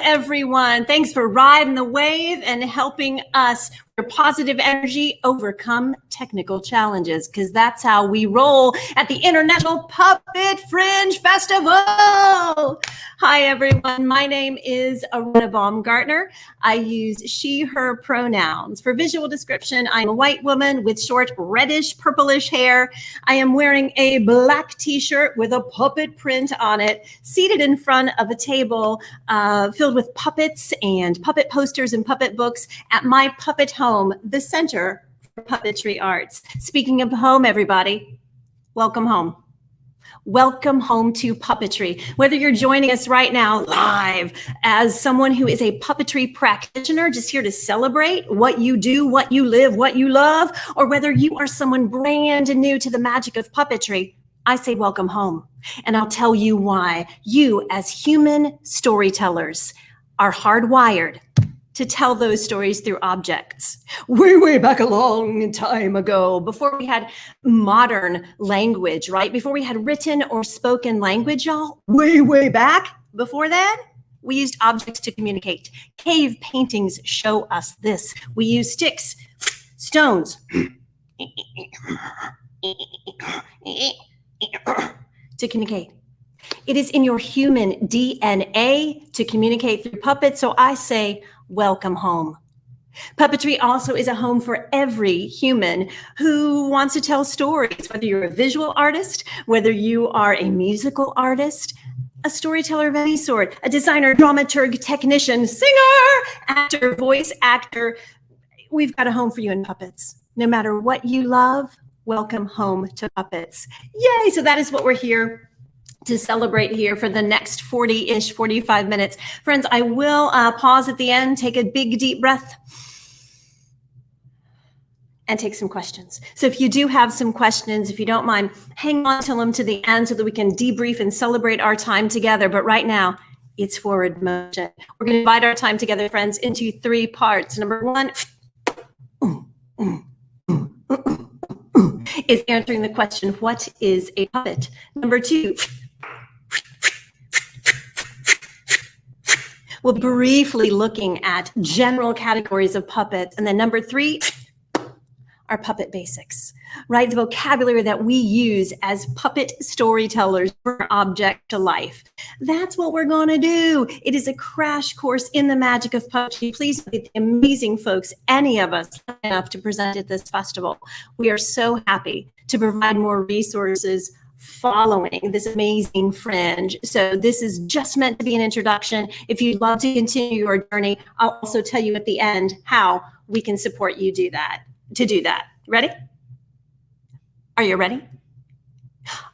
everyone. Thanks for riding the wave and helping us, your positive energy, overcome technical challenges, because that's how we roll at the International Puppet Fringe Festival. Hi, everyone. My name is Aretta Baumgartner. I use she, her pronouns. For visual description, I'm a white woman with short reddish, purplish hair. I am wearing a black t-shirt with a puppet print on it, seated in front of a table filled with puppets and puppet posters and puppet books at my puppet home, the Center for Puppetry Arts. Speaking of home, everybody, welcome home. Welcome home to puppetry. Whether you're joining us right now live as someone who is a puppetry practitioner, just here to celebrate what you do, what you live, what you love, or whether you are someone brand new to the magic of puppetry, I say welcome home. And I'll tell you why. You, as human storytellers, are hardwired to tell those stories through objects. Way back a long time ago, before we had modern language, right? Before we had written or spoken language, y'all, way back before then, we used objects to communicate. Cave paintings show us this. We use sticks, stones, to communicate. It is in your human DNA to communicate through puppets, so I say, welcome home. Puppetry also is a home for every human who wants to tell stories, whether you're a visual artist, whether you are a musical artist, a storyteller of any sort, a designer, dramaturg, technician, singer, actor, voice actor. We've got a home for you in puppets. No matter what you love, welcome home to puppets. Yay! So that is what we're here to celebrate here for the next 40-ish, 45 minutes. Friends, I will pause at the end, take a big deep breath, and take some questions. So if you do have some questions, if you don't mind, hang on to them to the end so that we can debrief and celebrate our time together. But right now, it's forward motion. We're going to divide our time together, friends, into 3 parts. Number 1 is answering the question, what is a puppet? Number 2, we'll be briefly looking at general categories of puppets. And then number 3 are puppet basics, right? The vocabulary that we use as puppet storytellers for object to life. That's what we're going to do. It is a crash course in the magic of puppetry. Please look at the amazing folks, any of us enough to present at this festival. We are so happy to provide more resources following this amazing fringe. So this is just meant to be an introduction. If you'd love to continue your journey, I'll also tell you at the end how we can support you do that. Ready? Are you ready?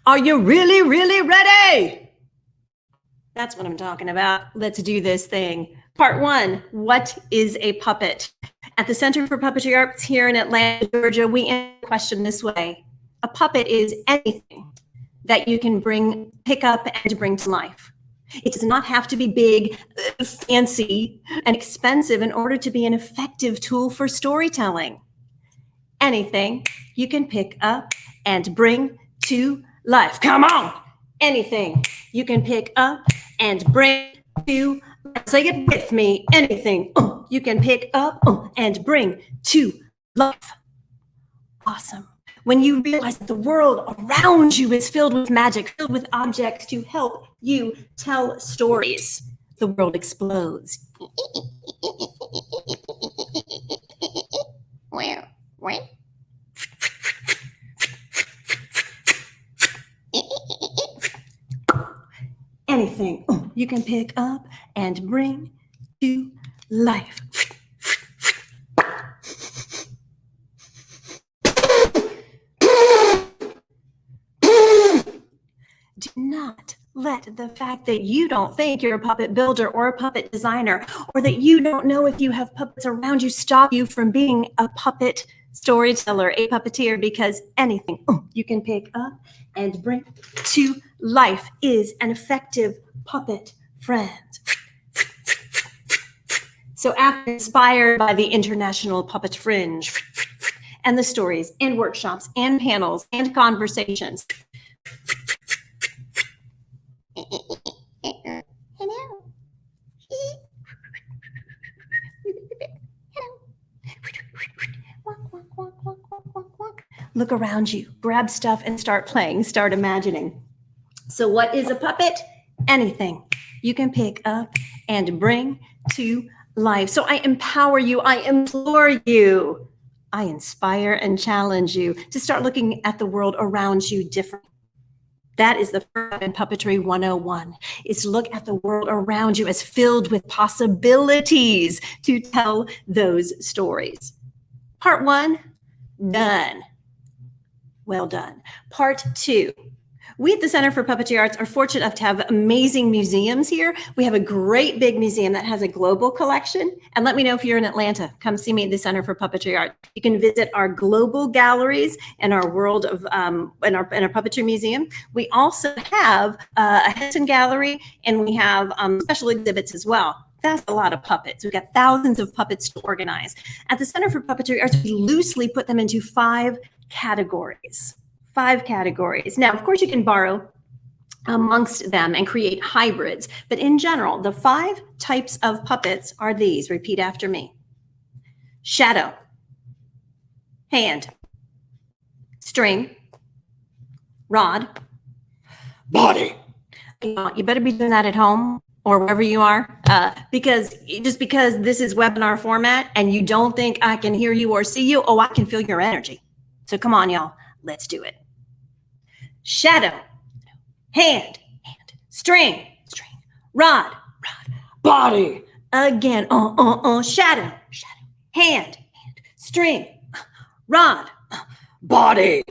Are you really ready? That's what I'm talking about. Let's do this thing. Part 1, what is a puppet? At the Center for Puppetry Arts here in Atlanta, Georgia, we answer the question this way. A puppet is anything that you can pick up and bring to life. It does not have to be big, fancy, and expensive in order to be an effective tool for storytelling. Anything you can pick up and bring to life. Come on! Anything you can pick up and bring to life. Say it with me. Anything you can pick up and bring to life. Awesome. When you realize that the world around you is filled with magic, filled with objects to help you tell stories, the world explodes. Where? Anything you can pick up and bring to life. Do not let the fact that you don't think you're a puppet builder or a puppet designer, or that you don't know if you have puppets around you, stop you from being a puppet storyteller, a puppeteer, because anything you can pick up and bring to life is an effective puppet friend. So after inspired by the International Puppet Fringe and the stories and workshops and panels and conversations, hello. look around you, grab stuff and start playing, start imagining. So what is a puppet? Anything you can pick up and bring to life. So I empower you, I implore you, I inspire and challenge you to start looking at the world around you differently. That is the first in Puppetry 101, is to look at the world around you as filled with possibilities to tell those stories. Part 1, done. Well done. Part 2. We at the Center for Puppetry Arts are fortunate enough to have amazing museums here. We have a great big museum that has a global collection. And let me know if you're in Atlanta. Come see me at the Center for Puppetry Arts. You can visit our global galleries and our world of in our puppetry museum. We also have a Henson gallery, and we have special exhibits as well. That's a lot of puppets. We've got thousands of puppets to organize. At the Center for Puppetry Arts, we loosely put them into 5 categories. 5 categories. Now, of course, you can borrow amongst them and create hybrids, but in general, the 5 types of puppets are these. Repeat after me. Shadow, hand, string, rod, body. You better be doing that at home or wherever you are, because this is webinar format and you don't think I can hear you or see you, oh, I can feel your energy. So come on, y'all, let's do it. Shadow, hand, string, rod, body. Again, shadow, hand, string, rod, body.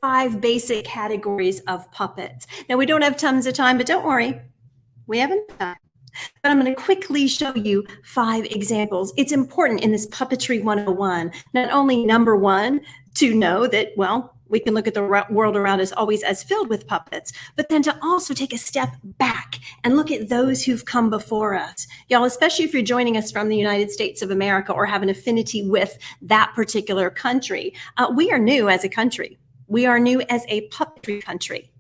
5 basic categories of puppets. Now, we don't have tons of time, but don't worry, we haven't time. But I'm going to quickly show you 5 examples. It's important in this Puppetry 101, not only number 1, to know that, well, we can look at the world around us always as filled with puppets, but then to also take a step back and look at those who've come before us. Y'all, especially if you're joining us from the United States of America or have an affinity with that particular country, we are new as a country. We are new as a puppetry country.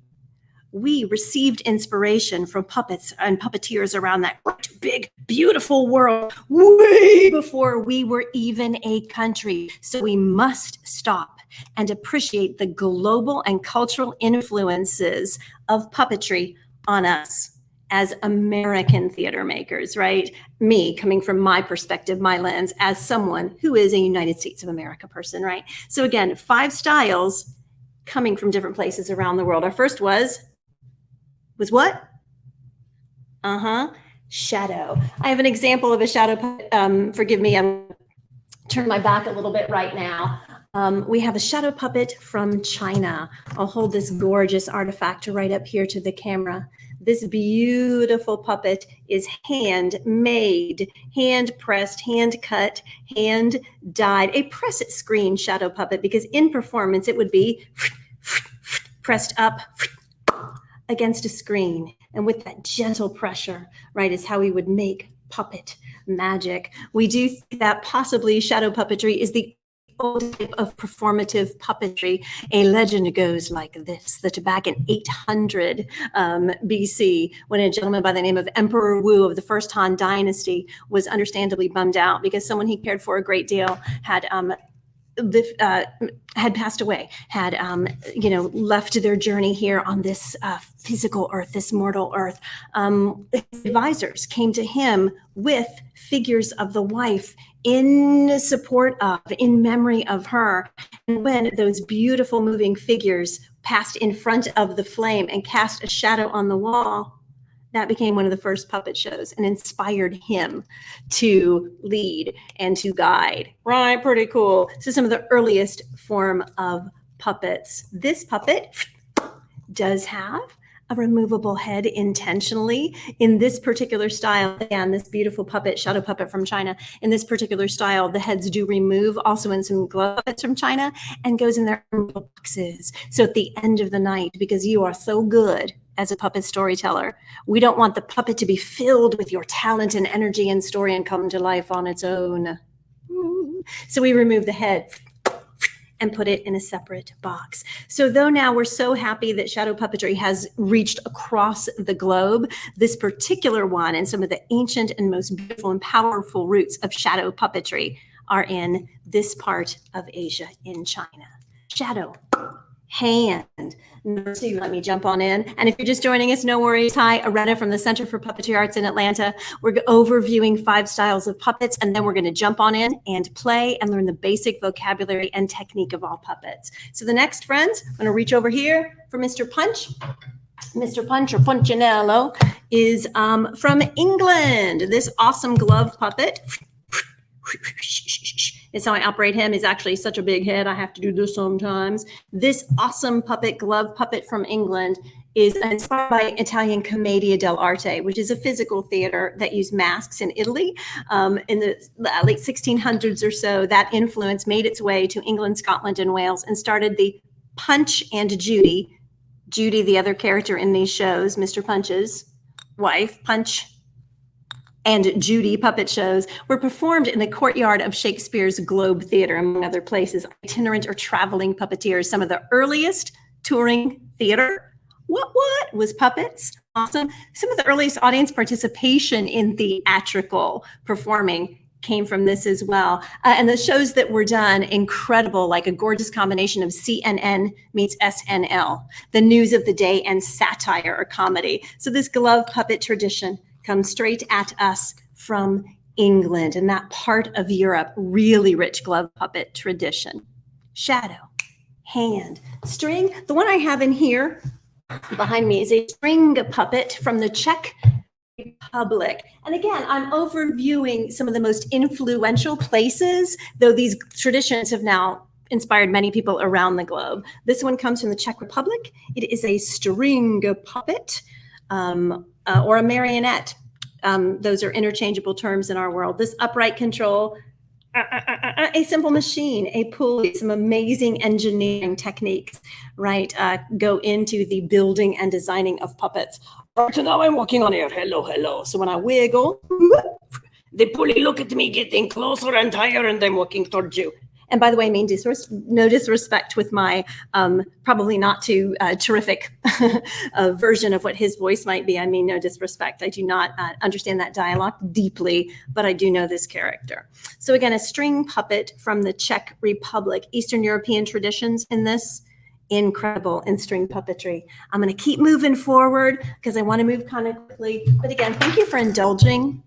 We received inspiration from puppets and puppeteers around that great, big, beautiful world way before we were even a country. So we must stop and appreciate the global and cultural influences of puppetry on us as American theater makers, right? Me, coming from my perspective, my lens, as someone who is a United States of America person, right? So again, 5 styles coming from different places around the world. Our first was what? Shadow. I have an example of a shadow puppet. Forgive me, I'm turning my back a little bit right now. We have a shadow puppet from China. I'll hold this gorgeous artifact right up here to the camera. This beautiful puppet is handmade, hand pressed, hand cut, hand dyed, a press it screen shadow puppet, because in performance it would be pressed up against a screen. And with that gentle pressure, right, is how we would make puppet magic. We do think that possibly shadow puppetry is the old type of performative puppetry. A legend goes like this, that back in 800 BC, when a gentleman by the name of Emperor Wu of the First Han Dynasty was understandably bummed out because someone he cared for a great deal had passed away, had left their journey here on this physical earth, this mortal earth. His advisors came to him with figures of the wife in support of, in memory of her. And when those beautiful moving figures passed in front of the flame and cast a shadow on the wall, that became one of the first puppet shows and inspired him to lead and to guide. Right, pretty cool. So some of the earliest form of puppets. This puppet does have a removable head intentionally. In this particular style, again, this beautiful puppet, shadow puppet from China, in this particular style, the heads do remove, also in some glove puppets from China, and goes in their little boxes. So at the end of the night, because you are so good as a puppet storyteller, we don't want the puppet to be filled with your talent and energy and story and come to life on its own. So we remove the head and put it in a separate box. So though now we're so happy that shadow puppetry has reached across the globe, this particular one and some of the ancient and most beautiful and powerful roots of shadow puppetry are in this part of Asia, in China. shadow, hand. Number 2, let me jump on in. And if you're just joining us, no worries. Hi, Aretta from the Center for Puppetry Arts in Atlanta. We're overviewing 5 styles of puppets, and then we're going to jump on in and play and learn the basic vocabulary and technique of all puppets. So the next, friends, I'm going to reach over here for Mr. Punch. Mr. Punch, or Punchinello, is from England. This awesome glove puppet. It's how I operate him. He's actually such a big head. I have to do this sometimes. This awesome puppet, glove puppet from England, is inspired by Italian Commedia dell'arte, which is a physical theater that used masks in Italy in the late 1600s or so. That influence made its way to England, Scotland, and Wales and started the Punch and Judy. Judy, the other character in these shows, Mr. Punch's wife, Punch and Judy puppet shows, were performed in the courtyard of Shakespeare's Globe Theatre, among other places. Itinerant or traveling puppeteers, some of the earliest touring theater. What was puppets? Awesome. Some of the earliest audience participation in theatrical performing came from this as well. And the shows that were done, incredible, like a gorgeous combination of CNN meets SNL, the news of the day and satire or comedy. So this glove puppet tradition comes straight at us from England and that part of Europe, really rich glove puppet tradition. Shadow, hand, string. The one I have in here behind me is a string puppet from the Czech Republic. And again, I'm overviewing some of the most influential places, though these traditions have now inspired many people around the globe. This one comes from the Czech Republic. It is a string puppet or a marionette. Those are interchangeable terms in our world. This upright control, a simple machine, a pulley, some amazing engineering techniques, right, go into the building and designing of puppets. So now I'm walking on air. Hello, hello. So when I wiggle, the pulley look at me getting closer and higher, and I'm walking towards you. And by the way, I mean no disrespect with my probably not too terrific version of what his voice might be. I mean, no disrespect. I do not understand that dialogue deeply, but I do know this character. So again, a string puppet from the Czech Republic, Eastern European traditions in this. Incredible in string puppetry. I'm going to keep moving forward because I want to move kind of quickly. But again, thank you for indulging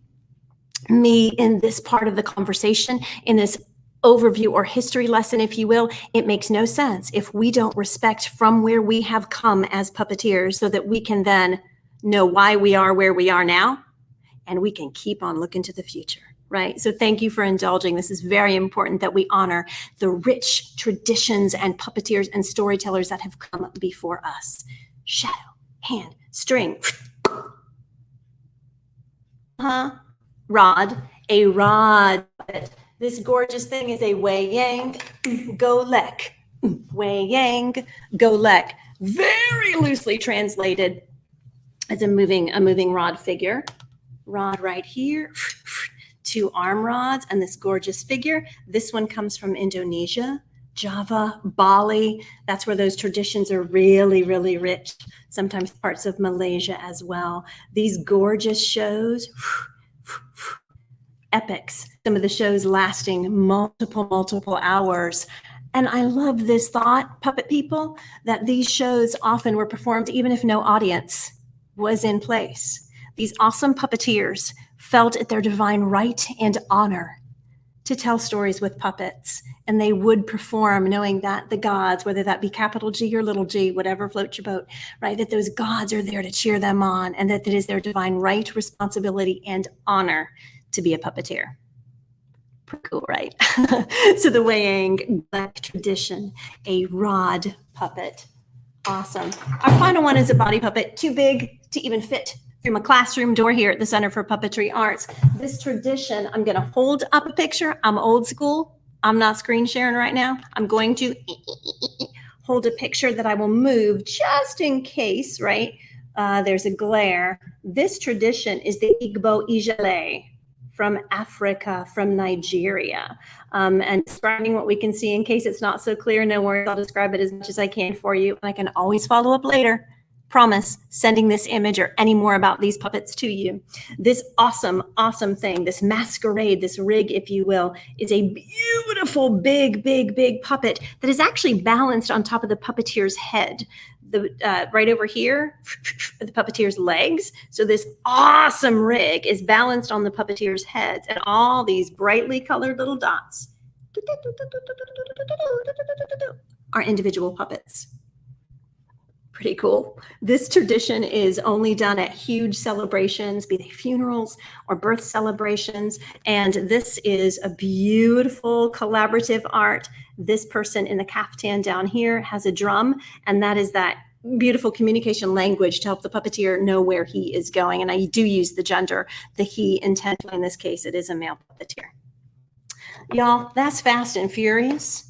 me in this part of the conversation, in this overview or history lesson, if you will. It makes no sense if we don't respect from where we have come as puppeteers so that we can then know why we are where we are now, and we can keep on looking to the future. Right? So thank you for indulging. This is very important that we honor the rich traditions and puppeteers and storytellers that have come before us. Shadow, hand, string. Rod, a rod. This gorgeous thing is a wei yang, go lek. Wei yang, go lek. Very loosely translated as a moving rod figure. Rod right here. 2 arm rods and this gorgeous figure. This one comes from Indonesia, Java, Bali. That's where those traditions are really, really rich. Sometimes parts of Malaysia as well. These gorgeous shows, epics. Some of the shows lasting multiple hours. And I love this thought, puppet people, that these shows often were performed even if no audience was in place. These awesome puppeteers felt it their divine right and honor to tell stories with puppets, and they would perform knowing that the gods, whether that be capital G or little g, whatever floats your boat, right, that those gods are there to cheer them on, and that it is their divine right, responsibility, and honor to be a puppeteer. Pretty cool, right? So the Wayang tradition, a rod puppet. Awesome. Our final one is a body puppet, too big to even fit through my classroom door here at the Center for Puppetry Arts. This tradition, I'm going to hold up a picture. I'm old school. I'm not screen sharing right now. I'm going to hold a picture that I will move just in case, right? There's a glare. This tradition is the Igbo Ijele from Africa, from Nigeria. And describing what we can see in case it's not so clear, no worries, I'll describe it as much as I can for you. And I can always follow up later Promise, sending this image or any more about these puppets to you. This awesome, awesome thing, this masquerade, this rig, if you will, is a beautiful, big, big, big puppet that is actually balanced on top of the puppeteer's head. Right over here, the puppeteer's legs. So this awesome rig is balanced on the puppeteer's heads, and all these brightly colored little dots are individual puppets. Pretty cool. This tradition is only done at huge celebrations, be they funerals or birth celebrations. And this is a beautiful collaborative art. This person in the caftan down here has a drum, and that is that beautiful communication language to help the puppeteer know where he is going. And I do use the gender, the he, intentionally. In this case, it is a male puppeteer. Y'all, that's fast and furious,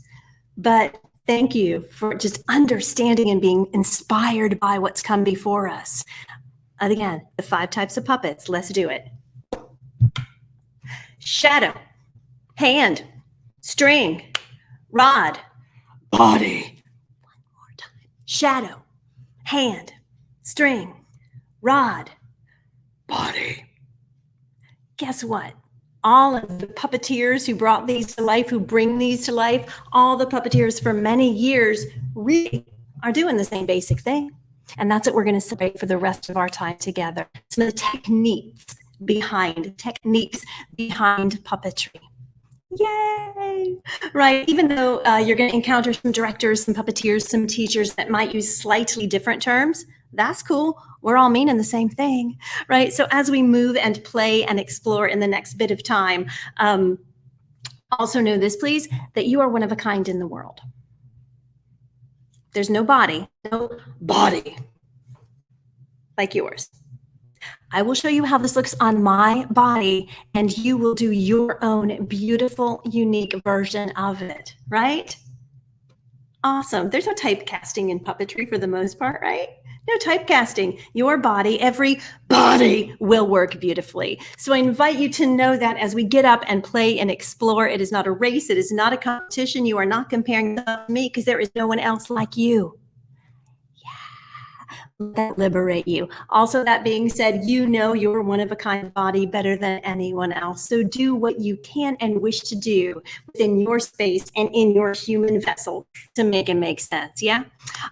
but thank you for just understanding and being inspired by what's come before us. And again, the 5 types of puppets. Let's do it. Shadow, hand, string, rod, body. One more time. Shadow, hand, string, rod, body. Guess what? All of the puppeteers who brought these to life, who bring these to life, all the puppeteers for many years really are doing the same basic thing. And that's what we're going to celebrate for the rest of our time together. Some of the techniques behind puppetry. Yay! Right. Even though you're going to encounter some directors, some puppeteers, some teachers that might use slightly different terms, that's cool. We're all meaning the same thing, right? So as we move and play and explore in the next bit of time, also know this, please, that you are one of a kind in the world. There's no body like yours. I will show you how this looks on my body, and you will do your own beautiful, unique version of it, right? Awesome. There's no typecasting in puppetry for the most part, right? No typecasting. Your body, every body will work beautifully. So I invite you to know that as we get up and play and explore, it is not a race. It is not a competition. You are not comparing yourself to me because there is no one else like you. Let that liberate you. Also, that being said, you know you're one of a kind body better than anyone else. So do what you can and wish to do within your space and in your human vessel to make it make sense. Yeah.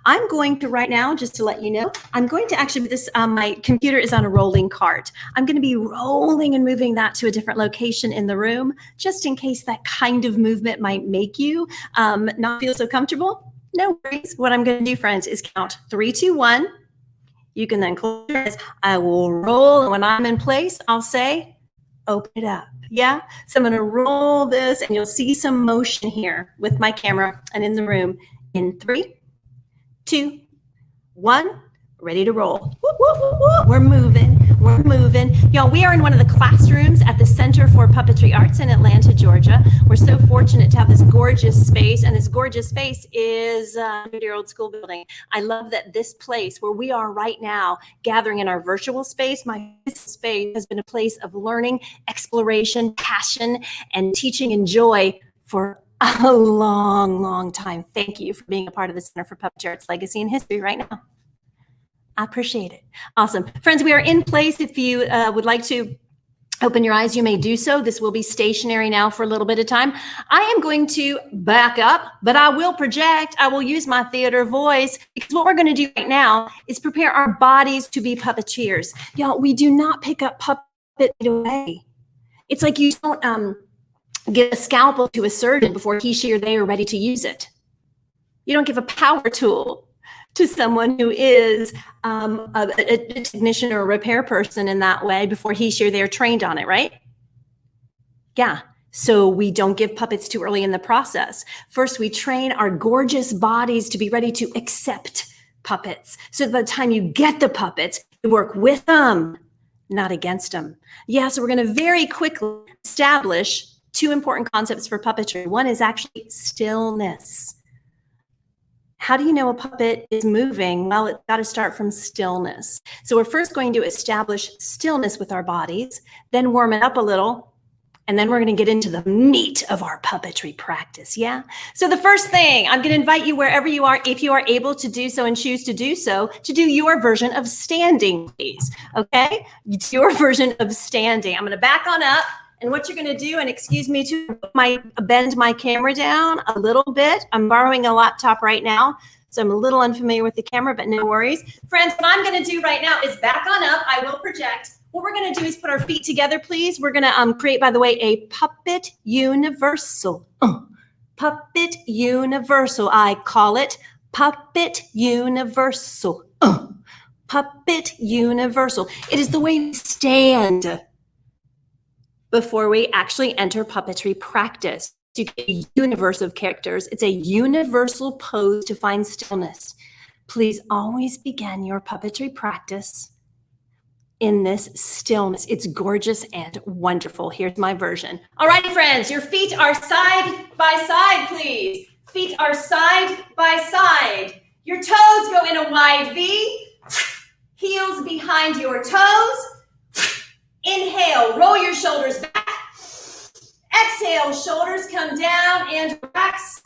I'm going to right now, just to let you know, I'm going to actually, my computer is on a rolling cart. I'm going to be rolling and moving that to a different location in the room, just in case that kind of movement might make you not feel so comfortable. No worries. What I'm going to do, friends, is count 3, 2, 1. You can then close your eyes. I will roll, and when I'm in place, I'll say, open it up. Yeah? So I'm going to roll this, and you'll see some motion here with my camera and in the room in 3, 2, 1. Ready to roll. Woo, woo, woo, woo. We're moving. We're moving. Y'all, we are in one of the classrooms at the Center for Puppetry Arts in Atlanta, Georgia. We're so fortunate to have this gorgeous space, and this gorgeous space is a 100-year-old school building. I love that this place where we are right now, gathering in our virtual space, my physical space has been a place of learning, exploration, passion, and teaching and joy for a long, long time. Thank you for being a part of the Center for Puppetry Arts Legacy and History right now. I appreciate it. Awesome. Friends, we are in place. If you would like to open your eyes, you may do so. This will be stationary now for a little bit of time. I am going to back up, but I will project. I will use my theater voice, because what we're going to do right now is prepare our bodies to be puppeteers. Y'all, we do not pick up puppet away. It's like you don't give a scalpel to a surgeon before he, she, or they are ready to use it. You don't give a power tool to someone who is a technician or a repair person in that way before he, she, or they are trained on it, right? Yeah. So we don't give puppets too early in the process. First, we train our gorgeous bodies to be ready to accept puppets. So by the time you get the puppets, you work with them, not against them. Yeah, so we're going to very quickly establish 2 important concepts for puppetry. One is actually stillness. How do you know a puppet is moving? Well, it's got to start from stillness. So we're first going to establish stillness with our bodies, then warm it up a little, And then we're going to get into the meat of our puppetry practice, yeah? So the first thing, I'm going to invite you wherever you are, if you are able to do so and choose to do so, to do your version of standing, please, okay? It's your version of standing. I'm going to back on up, and what you're going to do, and excuse me to bend my camera down a little bit. I'm borrowing a laptop right now, so I'm a little unfamiliar with the camera, but no worries. Friends, what I'm going to do right now is back on up. I will project. What we're going to do is put our feet together, please. We're going to create, by the way, a puppet universal. Puppet universal. I call it puppet universal. Puppet universal. It is the way we stand before we actually enter puppetry practice. You get a universe of characters. It's a universal pose to find stillness. Please always begin your puppetry practice in this stillness. It's gorgeous and wonderful. Here's my version. All right, friends, your feet are side by side, please. Feet are side by side. Your toes go in a wide V. Heels behind your toes. Inhale, roll your shoulders back. Exhale, shoulders come down and relax.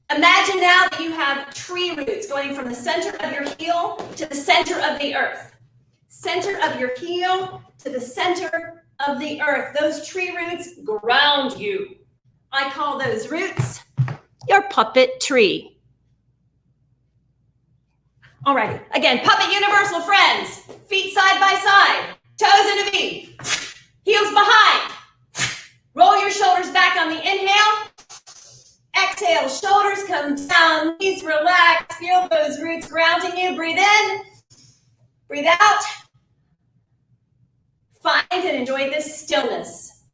Imagine now that you have tree roots going from the center of your heel to the center of the earth. Center of your heel to the center of the earth. Those tree roots ground you. I call those roots your puppet tree. All right, again, puppet universal, friends. Feet side by side, toes in a V, heels behind. Roll your shoulders back on the inhale. Exhale, shoulders come down, knees relax, feel those roots grounding you. Breathe in, breathe out. Find and enjoy this stillness.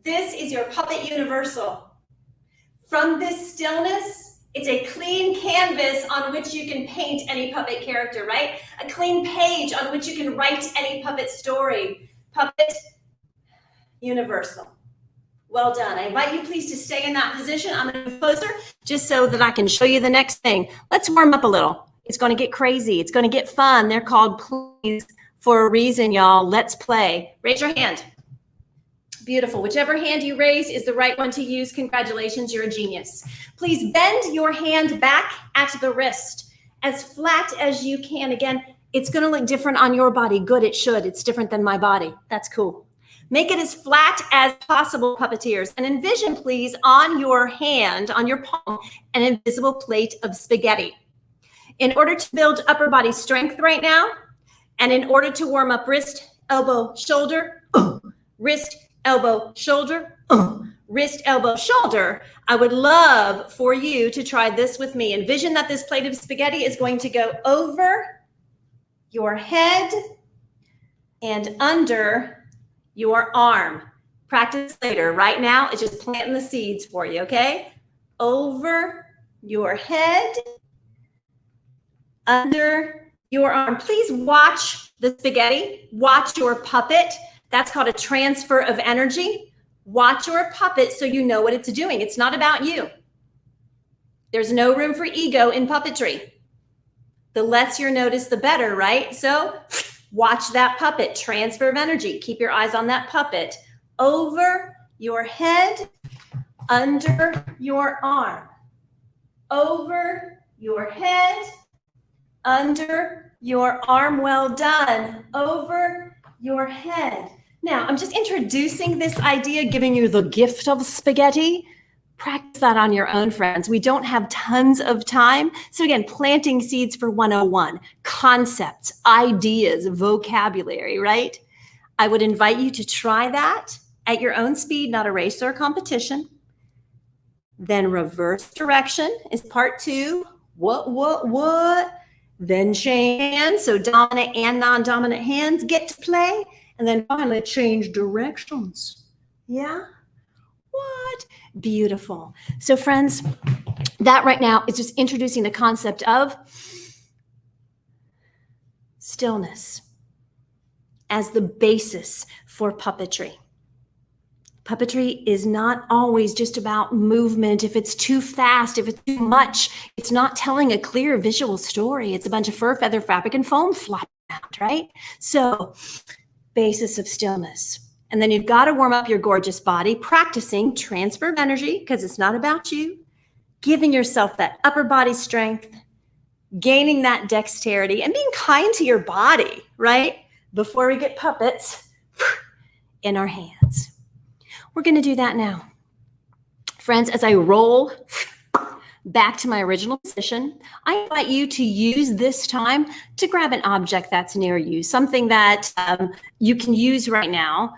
This is your puppet universal. From this stillness, it's a clean canvas on which you can paint any puppet character, right? A clean page on which you can write any puppet story. Puppet universal. Well done. I invite you please to stay in that position. I'm going to move closer just so that I can show you the next thing. Let's warm up a little. It's going to get crazy. It's going to get fun. They're called plays for a reason, y'all. Let's play. Raise your hand. Beautiful. Whichever hand you raise is the right one to use. Congratulations, you're a genius. Please bend your hand back at the wrist as flat as you can. Again, it's going to look different on your body. Good, it should. It's different than my body. That's cool. Make it as flat as possible, puppeteers. And envision, please, on your hand, on your palm, an invisible plate of spaghetti. In order to build upper body strength right now, and in order to warm up wrist, elbow, shoulder, wrist, elbow, shoulder, wrist, elbow, shoulder, I would love for you to try this with me. Envision that this plate of spaghetti is going to go over your head and under your arm. Practice later. Right now, it's just planting the seeds for you, okay? Over your head, under your arm. Please watch the spaghetti. Watch your puppet. That's called a transfer of energy. Watch your puppet so you know what it's doing. It's not about you. There's no room for ego in puppetry. The less you're noticed, the better, right? So watch that puppet, transfer of energy. Keep your eyes on that puppet. Over your head, under your arm. Over your head, under your arm. Well done. Over your head. Now, I'm just introducing this idea, giving you the gift of spaghetti. Practice that on your own, friends. We don't have tons of time. So again, planting seeds for 101, concepts, ideas, vocabulary, right? I would invite you to try that at your own speed, not a race or a competition. Then reverse direction is part 2. What? Then change hands. So dominant and non-dominant hands get to play. And then finally change directions. Yeah? What? Beautiful. So friends, that right now is just introducing the concept of stillness as the basis for puppetry. Puppetry is not always just about movement. If it's too fast, if it's too much, it's not telling a clear visual story. It's a bunch of fur, feather, fabric, and foam flopping around, right? So basis of stillness. And then you've got to warm up your gorgeous body, practicing transfer of energy, because it's not about you, giving yourself that upper body strength, gaining that dexterity, and being kind to your body, right? Before we get puppets in our hands. We're going to do that now. Friends, as I roll back to my original position, I invite you to use this time to grab an object that's near you, something that you can use right now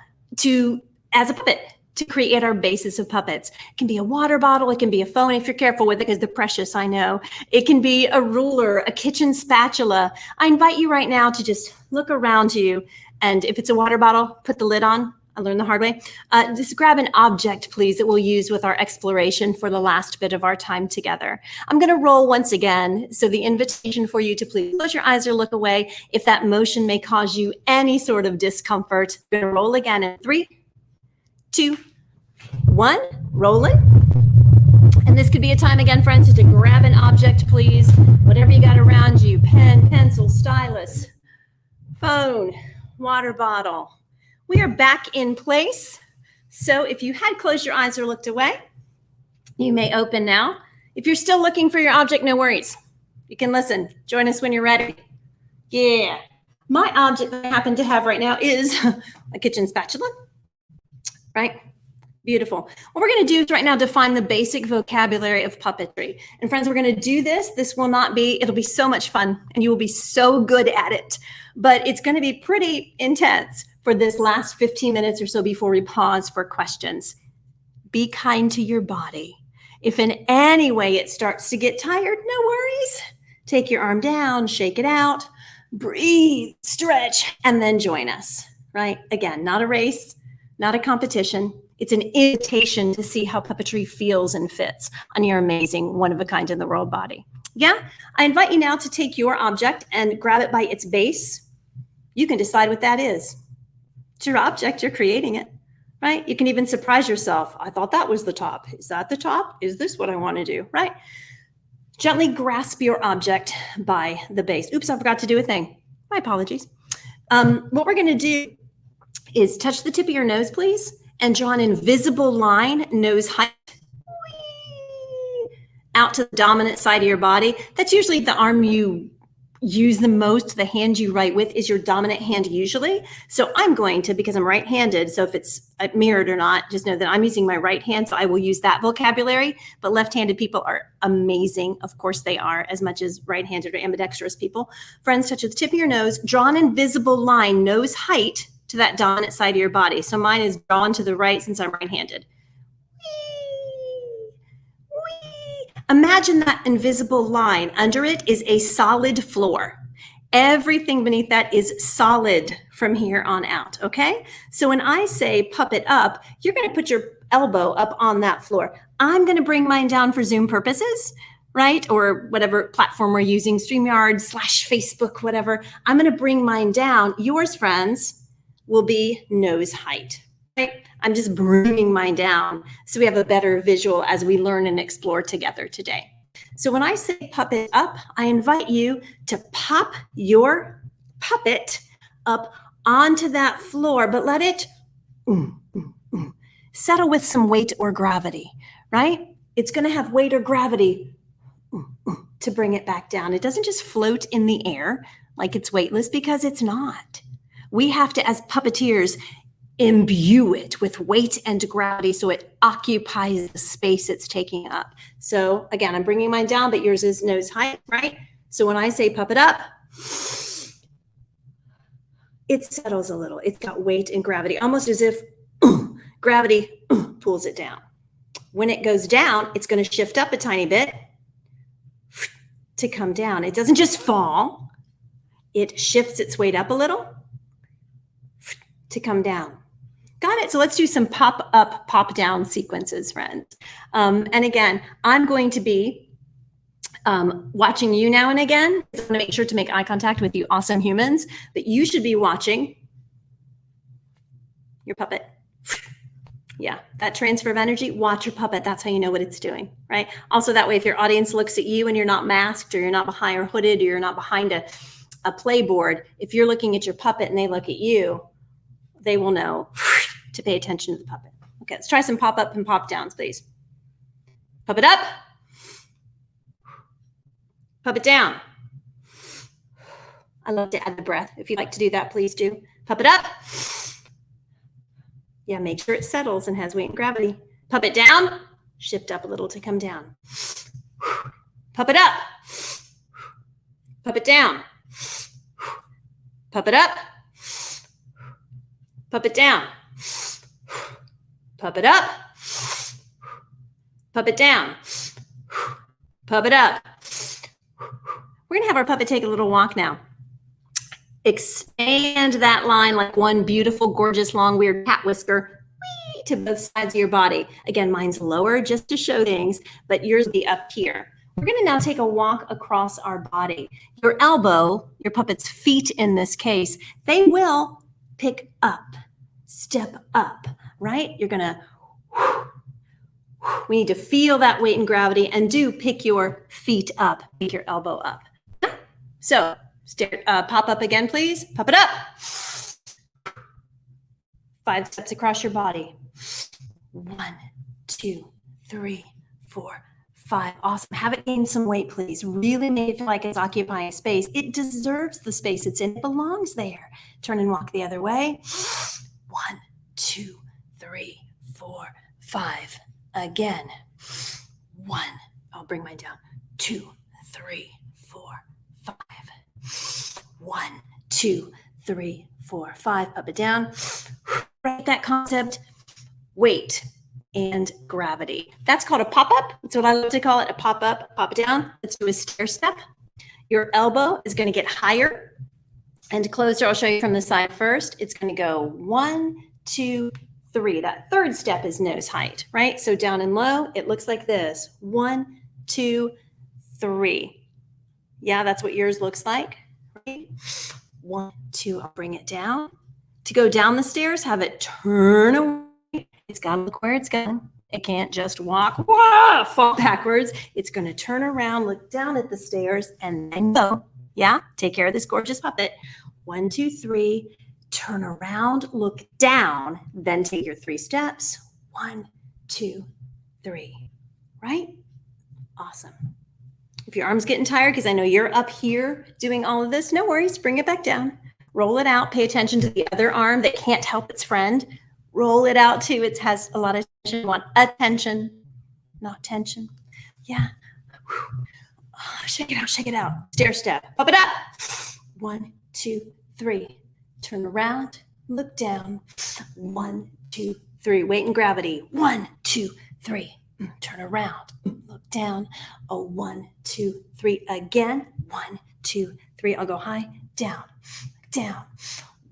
as a puppet to create our basis of puppets. It can be a water bottle, it can be a phone if you're careful with it because they're precious, I know. It can be a ruler, a kitchen spatula. I invite you right now to just look around you, and if it's a water bottle, put the lid on. I learned the hard way. Just grab an object, please, that we'll use with our exploration for the last bit of our time together. I'm going to roll once again. So the invitation for you to please close your eyes or look away if that motion may cause you any sort of discomfort. I'm going to roll again in 3, 2, 1, rolling. And this could be a time again, friends, to grab an object, please. Whatever you got around you, pen, pencil, stylus, phone, water bottle. We are back in place. So if you had closed your eyes or looked away, you may open now. If you're still looking for your object, no worries. You can listen. Join us when you're ready. Yeah. My object that I happen to have right now is a kitchen spatula, right? Beautiful. What we're going to do is right now define the basic vocabulary of puppetry. And friends, we're going to do this. This will not be, it'll be so much fun and you will be so good at it, but it's going to be pretty intense for this last 15 minutes or so before we pause for questions. Be kind to your body. If in any way it starts to get tired, no worries. Take your arm down, shake it out, breathe, stretch, and then join us, right? Again, not a race, not a competition. It's an invitation to see how puppetry feels and fits on your amazing, one-of-a-kind in the world body. Yeah, I invite you now to take your object and grab it by its base. You can decide what that is. It's your object, you're creating it, right? You can even surprise yourself. I thought that was the top. Is that the top? Is this what I want to do, right? Gently grasp your object by the base. Oops, I forgot to do a thing. My apologies. What we're going to do is touch the tip of your nose, please, and draw an invisible line, nose height, out to the dominant side of your body. That's usually the arm you use the most. The hand you write with is your dominant hand usually. So I'm going to, because I'm right-handed, so if it's mirrored or not, just know that I'm using my right hand, so I will use that vocabulary. But left-handed people are amazing. Of course they are, as much as right-handed or ambidextrous people. Friends, touch the tip of your nose, draw an invisible line, nose height, to that dominant side of your body. So mine is drawn to the right since I'm right-handed. Imagine that invisible line. Under it is a solid floor. Everything beneath that is solid from here on out, okay? So when I say puppet up, you're going to put your elbow up on that floor. I'm going to bring mine down for Zoom purposes, right? Or whatever platform we're using, StreamYard / Facebook, whatever. I'm going to bring mine down. Yours, friends, will be nose height. Right? I'm just bringing mine down so we have a better visual as we learn and explore together today. So when I say puppet up, I invite you to pop your puppet up onto that floor, but let it settle with some weight or gravity, right? It's going to have weight or gravity to bring it back down. It doesn't just float in the air like it's weightless, because it's not. We have to, as puppeteers, imbue it with weight and gravity so it occupies the space it's taking up. So again, I'm bringing mine down, but yours is nose height, right? So when I say puppet up, it settles a little. It's got weight and gravity, almost as if gravity pulls it down. When it goes down, it's going to shift up a tiny bit to come down. It doesn't just fall. It shifts its weight up a little to come down. Got it? So let's do some pop up, pop down sequences, friends. And again, I'm going to be watching you now and again. I'm going to make sure to make eye contact with you awesome humans, but you should be watching your puppet. Yeah, that transfer of energy, watch your puppet. That's how you know what it's doing, right? Also, that way, if your audience looks at you and you're not masked or you're not behind or hooded or you're not behind a playboard, if you're looking at your puppet and they look at you, they will know to pay attention to the puppet. Okay, let's try some pop up and pop downs, please. Puppet up. Puppet down. I love to add the breath. If you'd like to do that, please do. Puppet up. Yeah, make sure it settles and has weight and gravity. Puppet down. Shift up a little to come down. Puppet up. Puppet down. Puppet up. Puppet down. Puppet up. Puppet down. Puppet up. We're going to have our puppet take a little walk now. Expand that line like one beautiful, gorgeous, long, weird cat whisker to both sides of your body. Again, mine's lower just to show things, but yours will be up here. We're going to now take a walk across our body. Your elbow, your puppet's feet in this case, they will pick up, step up, right? You're going to, we need to feel that weight and gravity, and do pick your feet up, pick your elbow up. So pop up again, please. Pop it up. 5 steps across your body. 1, 2, 3, 4, 5. Awesome. Have it gain some weight, please. Really make it feel like it's occupying space. It deserves the space it's in. It belongs there. Turn and walk the other way. 1, 2, 3, 4, 5. Again. 1. I'll bring mine down. 2, 3, 4, 5. 1, 2, 3, 4, 5. Up and down. Write that concept. Weight and gravity. That's called a pop-up. That's what I love to call it, a pop-up, pop down. Let's do a stair step. Your elbow is going to get higher and closer. I'll show you from the side first. It's going to go 1, 2, 3. That third step is nose height, right? So down and low, it looks like this. 1, 2, 3. Yeah, that's what yours looks like. Right? 1, 2, I'll bring it down. To go down the stairs, have it turn away. It's got to look where it's going. It can't just walk, fall backwards. It's going to turn around, look down at the stairs, and then go. Yeah, take care of this gorgeous puppet. 1, 2, 3, turn around, look down, then take your 3 steps. 1, 2, 3, right? Awesome. If your arm's getting tired, because I know you're up here doing all of this, no worries, bring it back down. Roll it out, pay attention to the other arm that can't help its friend. Roll it out too, it has a lot of tension. You want attention, not tension. Yeah. Shake it out, shake it out. Stair step, pop it up. 1, 2, 3. Turn around, look down. 1, 2, 3. Weight and gravity. 1, 2, 3. Turn around, look down. Oh, 1, 2, 3. Again. 1, 2, 3. I'll go high, down, down.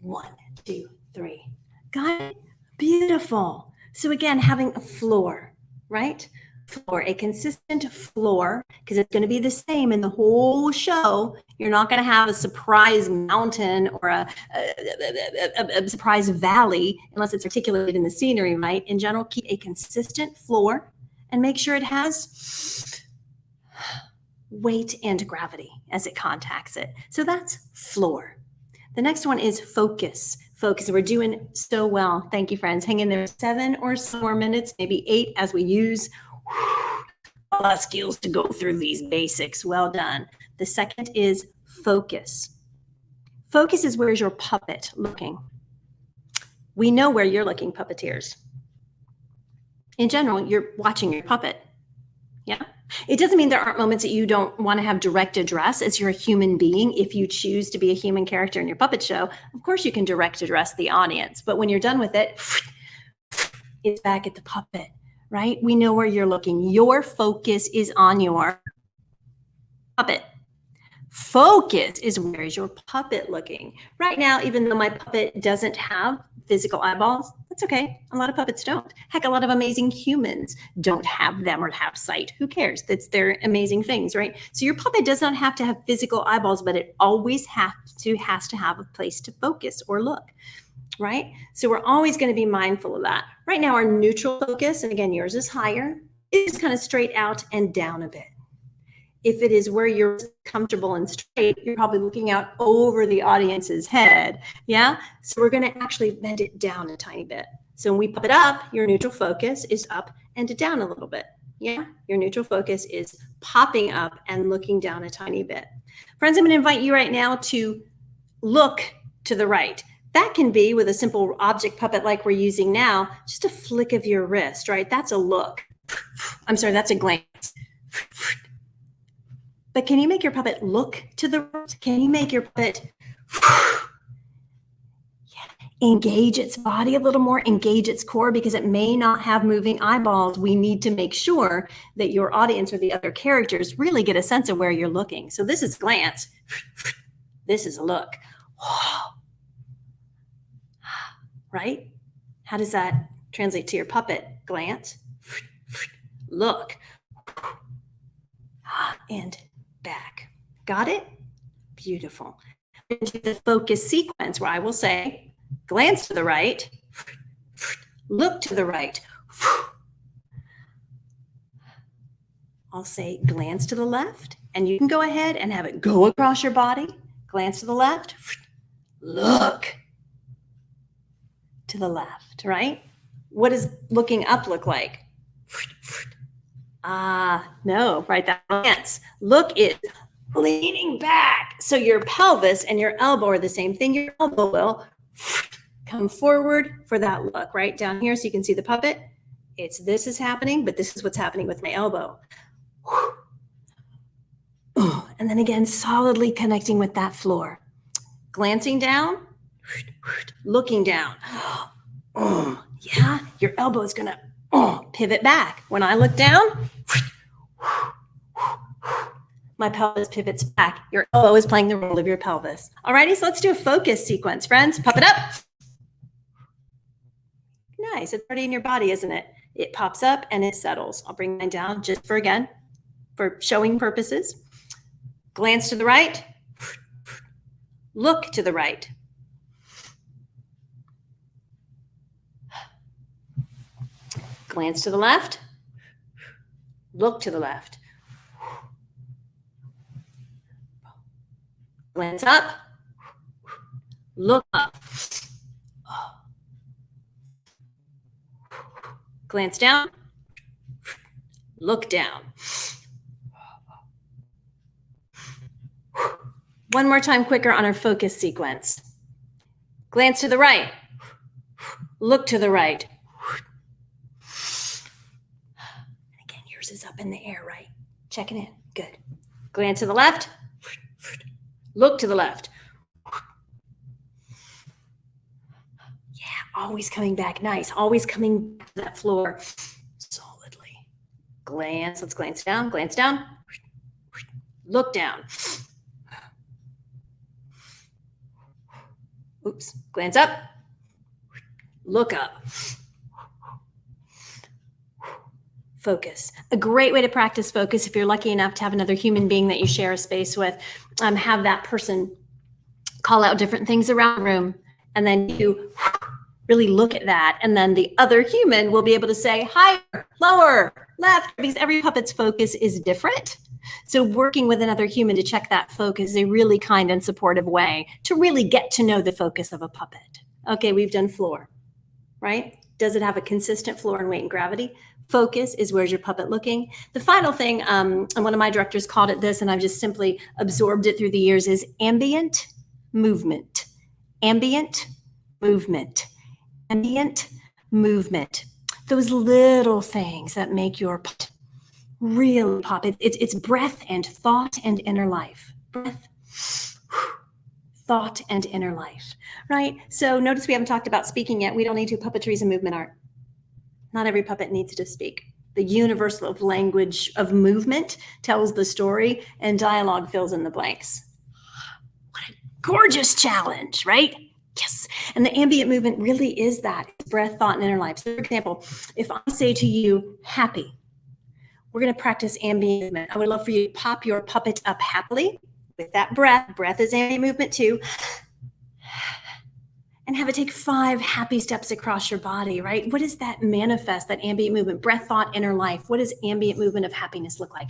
1, 2, 3. Got it? Beautiful. So again, having a floor, right? Floor, a consistent floor, because it's going to be the same in the whole show. You're not going to have a surprise mountain or a surprise valley unless it's articulated in the scenery, right? In general, keep a consistent floor and make sure it has weight and gravity as it contacts it. So that's floor. The next one is focus. Focus. We're doing so well. Thank you, friends. Hang in there 7 or so more minutes, maybe 8 as we use a lot of skills to go through these basics. Well done. The second is focus. Focus is where's your puppet looking. We know where you're looking, puppeteers. In general, you're watching your puppet. Yeah. It doesn't mean there aren't moments that you don't want to have direct address as you're a human being. If you choose to be a human character in your puppet show, of course you can direct address the audience. But when you're done with it, it's back at the puppet, right? We know where you're looking. Your focus is on your puppet. Focus is where is your puppet looking. Right now, even though my puppet doesn't have physical eyeballs, that's okay. A lot of puppets don't. Heck, a lot of amazing humans don't have them or have sight. Who cares? They're amazing things, right? So your puppet does not have to have physical eyeballs, but it always has to have a place to focus or look, right? So we're always going to be mindful of that. Right now, our neutral focus, and again, yours is higher, is kind of straight out and down a bit. If it is where you're comfortable and straight, you're probably looking out over the audience's head. Yeah. So we're going to actually bend it down a tiny bit. So when we pop it up, your neutral focus is up and down a little bit. Yeah. Your neutral focus is popping up and looking down a tiny bit. Friends, I'm going to invite you right now to look to the right. That can be with a simple object puppet like we're using now, just a flick of your wrist, right? That's a look. I'm sorry, that's a glance. But can you make your puppet look to the right? Can you make your puppet engage its body a little more, engage its core, because it may not have moving eyeballs. We need to make sure that your audience or the other characters really get a sense of where you're looking. So this is glance. This is a look. Right? How does that translate to your puppet? Glance, look, and back. Got it? Beautiful. Into the focus sequence where I will say, glance to the right, look to the right. I'll say glance to the left, and you can go ahead and have it go across your body. Glance to the left, look to the left, right? What does looking up look like? No, right? That glance. Look is leaning back. So your pelvis and your elbow are the same thing. Your elbow will come forward for that look, right? Down here so you can see the puppet. This is happening, but this is what's happening with my elbow. And then again, solidly connecting with that floor. Glancing down, looking down. Yeah, your elbow is going to pivot back. When I look down, my pelvis pivots back. Your elbow is playing the role of your pelvis. Alrighty, so let's do a focus sequence, friends. Pop it up. Nice, it's already in your body, isn't it? It pops up and it settles. I'll bring mine down just for showing purposes. Glance to the right. Look to the right. Glance to the left. Look to the left. Glance up. Look up. Glance down. Look down. One more time quicker on our focus sequence. Glance to the right. Look to the right. Again, yours is up in the air, right? Checking in. Good. Glance to the left. Look to the left. Yeah, always coming back. Nice. Always coming to that floor solidly. Glance. Let's glance down. Glance down. Look down. Oops. Glance up. Look up. Focus. A great way to practice focus, if you're lucky enough to have another human being that you share a space with, have that person call out different things around the room, and then you really look at that, and then the other human will be able to say higher, lower, left, because every puppet's focus is different. So working with another human to check that focus is a really kind and supportive way to really get to know the focus of a puppet. Okay, we've done floor, right? Does it have a consistent floor and weight and gravity? Focus is where's your puppet looking. The final thing, and one of my directors called it this, and I've just simply absorbed it through the years, is ambient movement. Ambient movement. Ambient movement. Those little things that make your puppet really pop. It's breath and thought and inner life. Breath, thought, and inner life, right? So notice we haven't talked about speaking yet. We don't need to. Puppetry is a movement art. Not every puppet needs to speak. The universe of language of movement tells the story, and dialogue fills in the blanks. What a gorgeous challenge, right? Yes. And the ambient movement really is that. It's breath, thought, and inner life. So for example, if I say to you, happy, we're going to practice ambient movement. I would love for you to pop your puppet up happily with that breath. Breath is ambient movement too. And have it take 5 happy steps across your body, right? What does that manifest, that ambient movement? Breath, thought, inner life. What does ambient movement of happiness look like?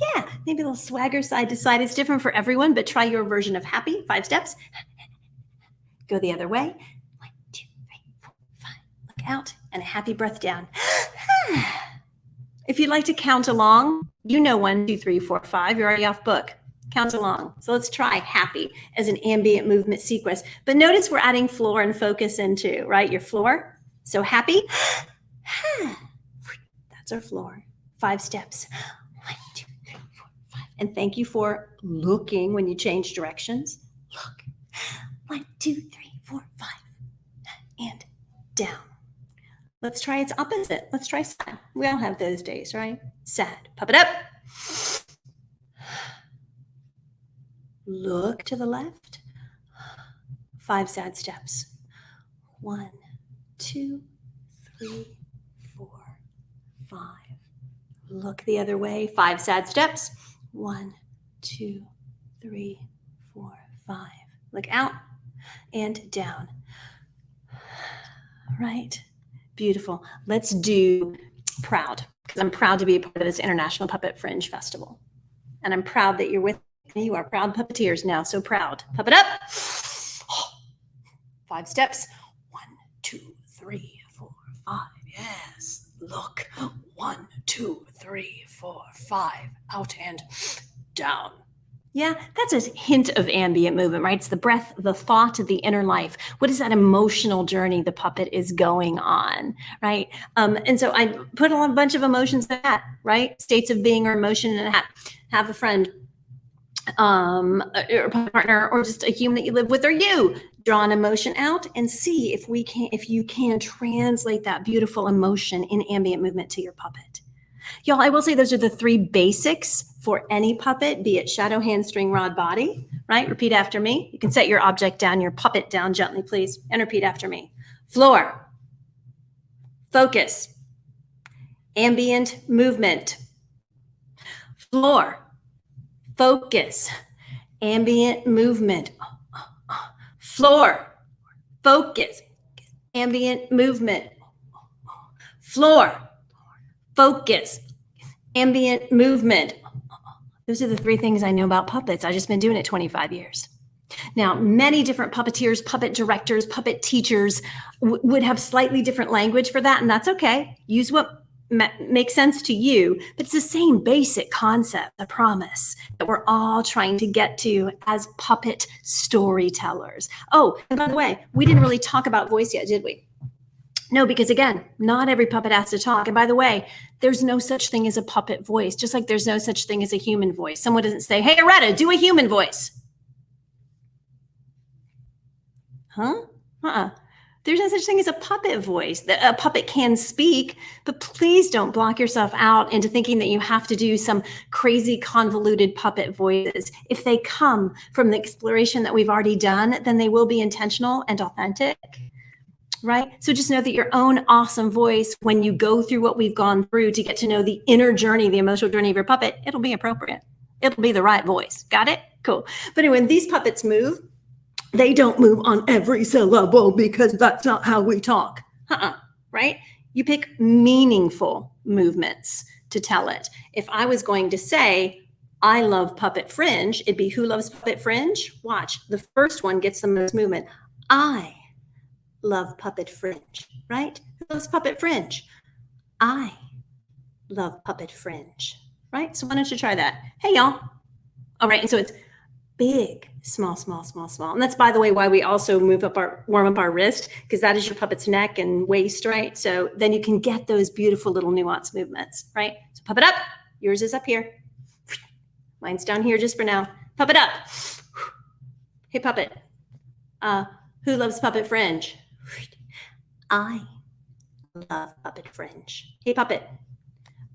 Yeah, maybe a little swagger side to side. It's different for everyone, but try your version of happy. 5 steps. Go the other way. 1, 2, 3, 4, 5. Look out and a happy breath down. If you'd like to count along, you know 1, 2, 3, 4, 5. You're already off book. Count along. So let's try happy as an ambient movement sequence. But notice we're adding floor and focus into, right? Your floor. So happy. That's our floor. 5 steps. 1, 2, 3, 4, 5. And thank you for looking when you change directions. Look. 1, 2, 3, 4, 5. And down. Let's try its opposite. Let's try sad. We all have those days, right? Sad. Pop it up. Look to the left. 5 sad steps. 1, 2, 3, 4, 5. Look the other way. 5 sad steps. 1, 2, 3, 4, 5. Look out and down. Right. Beautiful. Let's do proud, because I'm proud to be a part of this International Puppet Fringe Festival. And I'm proud that you're with me. You are proud puppeteers now. So proud. Puppet up. 5 steps. 1, 2, 3, 4, 5. Yes. Look. 1, 2, 3, 4, 5. Out and down. Yeah, that's a hint of ambient movement, right? It's the breath, the thought, the inner life. What is that emotional journey the puppet is going on, right? And so I put a bunch of emotions in that, right? States of being or emotion in a hat. Have a friend, or a puppet partner, or just a human that you live with, or you. Draw an emotion out and see if you can translate that beautiful emotion in ambient movement to your puppet. Y'all, I will say those are the 3 basics for any puppet, be it shadow, hand, string, rod, body, right? Repeat after me. You can set your object down, your puppet down gently, please, and repeat after me. Floor, focus, ambient movement. Floor, focus, ambient movement. Floor, focus, ambient movement. Floor, focus, ambient movement. Those are the 3 things I know about puppets. I've just been doing it 25 years. Now, many different puppeteers, puppet directors, puppet teachers would have slightly different language for that, and that's okay. Use what makes sense to you, but it's the same basic concept, I promise, that we're all trying to get to as puppet storytellers. Oh, and by the way, we didn't really talk about voice yet, did we? No, because again, not every puppet has to talk. And by the way, there's no such thing as a puppet voice, just like there's no such thing as a human voice. Someone doesn't say, hey, Aretta, do a human voice. Huh? There's no such thing as a puppet voice. A puppet can speak, but please don't block yourself out into thinking that you have to do some crazy convoluted puppet voices. If they come from the exploration that we've already done, then they will be intentional and authentic. Right? So just know that your own awesome voice, when you go through what we've gone through to get to know the inner journey, the emotional journey of your puppet, it'll be appropriate. It'll be the right voice. Got it? Cool. But anyway, when these puppets move, they don't move on every syllable because that's not how we talk. Right? You pick meaningful movements to tell it. If I was going to say, I love puppet fringe, it'd be who loves puppet fringe? Watch. The first one gets the most movement. I love puppet fringe, right? Who loves puppet fringe? I love puppet fringe, right? So why don't you try that? Hey, y'all. All right, and so it's big, small, small, small, small. And that's, by the way, why we also warm up our wrist, because that is your puppet's neck and waist, right? So then you can get those beautiful little nuanced movements, right? So puppet up. Yours is up here. Mine's down here just for now. Puppet up. Hey, puppet. Who loves puppet fringe? I love puppet fringe. Hey, puppet.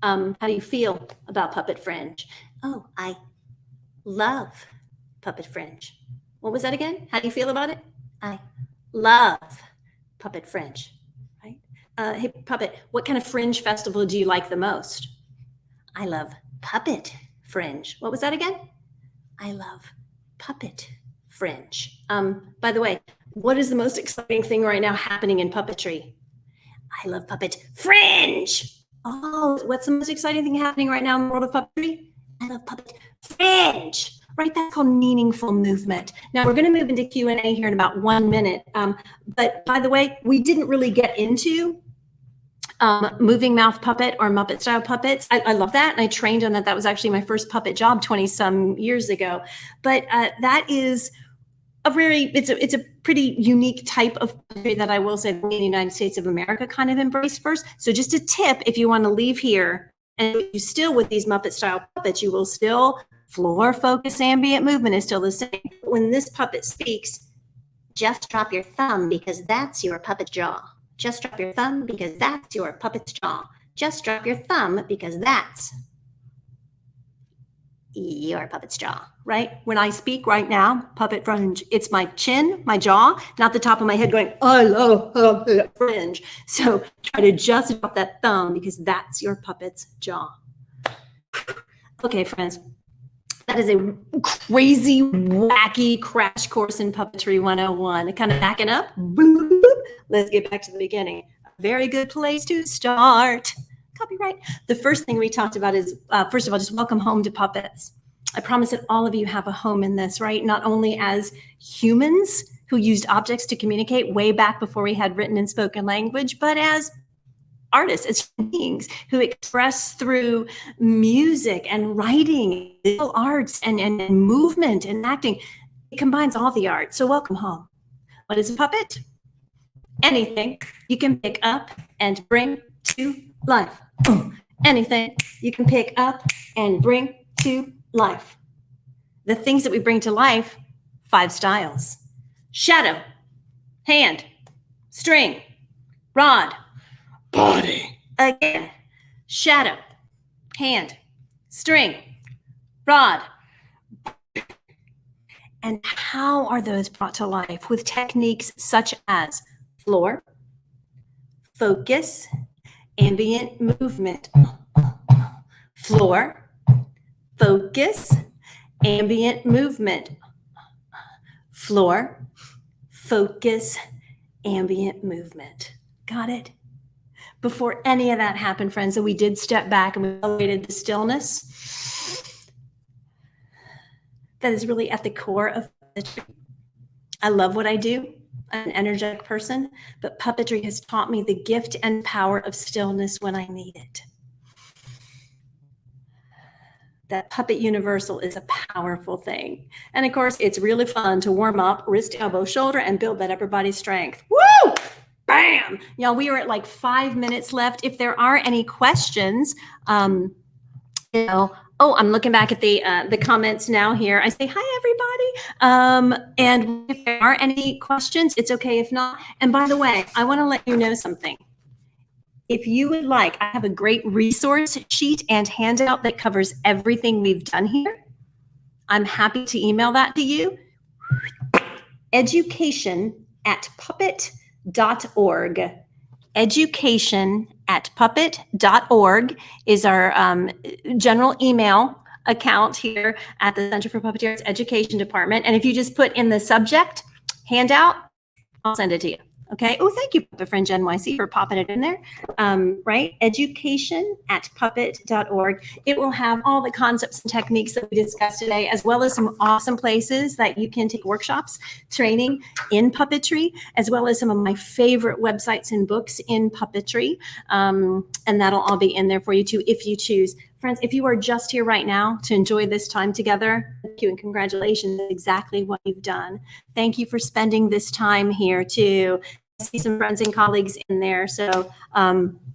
How do you feel about puppet fringe? Oh, I love puppet fringe. What was that again? How do you feel about it? I love puppet fringe, right? Hey, puppet, what kind of fringe festival do you like the most? I love puppet fringe. What was that again? I love puppet fringe. By the way, what is the most exciting thing right now happening in puppetry? I love puppet fringe. Oh, what's the most exciting thing happening right now in the world of puppetry? I love puppet fringe, right? That's called meaningful movement. Now we're going to move into Q&A here in about 1 minute. But by the way, we didn't really get into moving mouth puppet or Muppet style puppets. I love that. And I trained on that. That was actually my first puppet job 20 some years ago. But that is it's a pretty unique type of puppetry that I will say the United States of America kind of embraced first. So just a tip, if you want to leave here and you still with these Muppet style puppets, you will still floor focus ambient movement is still the same. When this puppet speaks, just drop your thumb because that's your puppet jaw. Just drop your thumb because that's your puppet's jaw. Just drop your thumb because that's your puppet's jaw, right? When I speak right now, puppet fringe, it's my chin, my jaw, not the top of my head going, I love puppet fringe. So try to just drop that thumb because that's your puppet's jaw. Okay, friends. That is a crazy, wacky crash course in Puppetry 101. Kind of backing up. Let's get back to the beginning. A very good place to start. Copyright. The first thing we talked about is, first of all, just welcome home to puppets. I promise that all of you have a home in this, right? Not only as humans who used objects to communicate way back before we had written and spoken language, but as artists, as beings who express through music and writing, visual arts and movement and acting. It combines all the art. So welcome home. What is a puppet? Anything you can pick up and bring to life. Anything you can pick up and bring to life. The things that we bring to life, 5 styles. Shadow, hand, string, rod, body. Again, shadow, hand, string, rod. And how are those brought to life? With techniques such as floor, focus, ambient movement. Floor, focus, ambient movement. Floor, focus, ambient movement. Got it? Before any of that happened, friends, so we did step back and we elevated the stillness. That is really at the core of puppetry. I love what I do. I'm an energetic person, but puppetry has taught me the gift and power of stillness when I need it. That puppet universal is a powerful thing. And of course, it's really fun to warm up wrist, elbow, shoulder, and build that upper body strength. Woo! Bam! Y'all, we are at like 5 minutes left. If there are any questions, I'm looking back at the comments now here. I say, hi, everybody. And if there are any questions, it's okay if not. And by the way, I want to let you know something. If you would like, I have a great resource sheet and handout that covers everything we've done here. I'm happy to email that to you. education@puppet.org. education@puppet.org is our general email account here at the Center for Puppetry Arts Education Department. And if you just put in the subject handout, I'll send it to you. Okay. Oh, thank you, Puppet Fringe NYC, for popping it in there. Right. education@puppet.org. It will have all the concepts and techniques that we discussed today, as well as some awesome places that you can take workshops, training in puppetry, as well as some of my favorite websites and books in puppetry. And that'll all be in there for you too, if you choose. Friends, if you are just here right now to enjoy this time together, thank you and congratulations. That's exactly what you've done. Thank you for spending this time here too. I see some friends and colleagues in there. So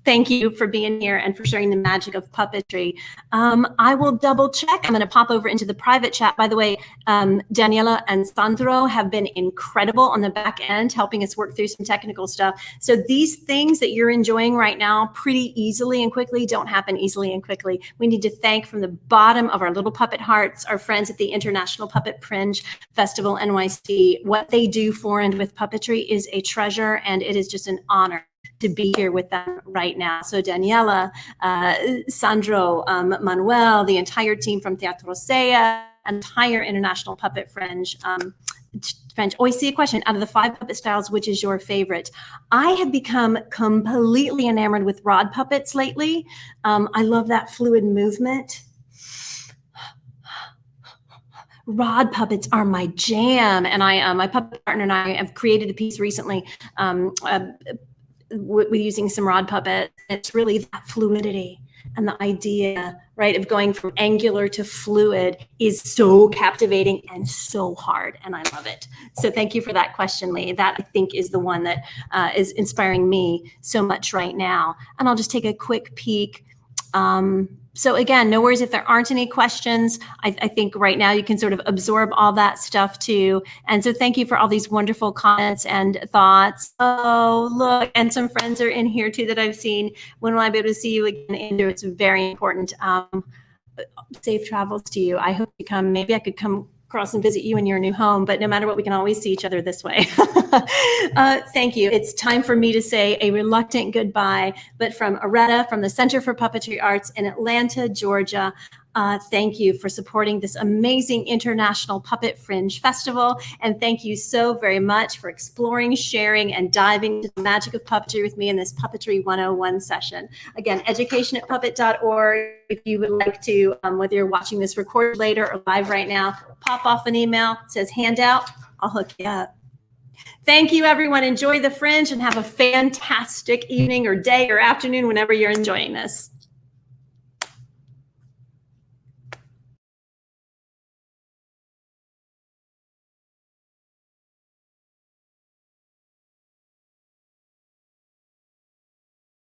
thank you for being here and for sharing the magic of puppetry. I will double check. I'm going to pop over into the private chat. By the way, Daniela and Sandro have been incredible on the back end, helping us work through some technical stuff. So these things that you're enjoying right now pretty easily and quickly don't happen easily and quickly. We need to thank from the bottom of our little puppet hearts, our friends at the International Puppet Fringe Festival NYC. What they do for and with puppetry is a treasure, and it is just an honor to be here with them right now. So Daniela, Sandro, Manuel, the entire team from Teatro Sea, entire International Puppet Fringe. Oh, I see a question. Out of the 5 puppet styles, which is your favorite? I have become completely enamored with rod puppets lately. I love that fluid movement. Rod puppets are my jam, and my puppet partner and I have created a piece recently with using some rod puppets. It's really that fluidity and the idea, right, of going from angular to fluid is so captivating and so hard, and I love it. So thank you for that question, Lee. That, I think, is the one that is inspiring me so much right now. And I'll just take a quick peek. So again, no worries if there aren't any questions. I think right now you can sort of absorb all that stuff too. And so thank you for all these wonderful comments and thoughts. Oh, look, and some friends are in here too that I've seen. When will I be able to see you again, Andrew? It's very important. Safe travels to you. I hope you come. Maybe I could come across and visit you in your new home, but no matter what, we can always see each other this way. Thank you. It's time for me to say a reluctant goodbye, but from Aretta, from the Center for Puppetry Arts in Atlanta, Georgia, thank you for supporting this amazing International Puppet Fringe Festival. And thank you so very much for exploring, sharing, and diving into the magic of puppetry with me in this Puppetry 101 session. Again, education@puppet.org. If you would like to, whether you're watching this recorded later or live right now, pop off an email. It says handout. I'll hook you up. Thank you, everyone. Enjoy the Fringe and have a fantastic evening or day or afternoon whenever you're enjoying this.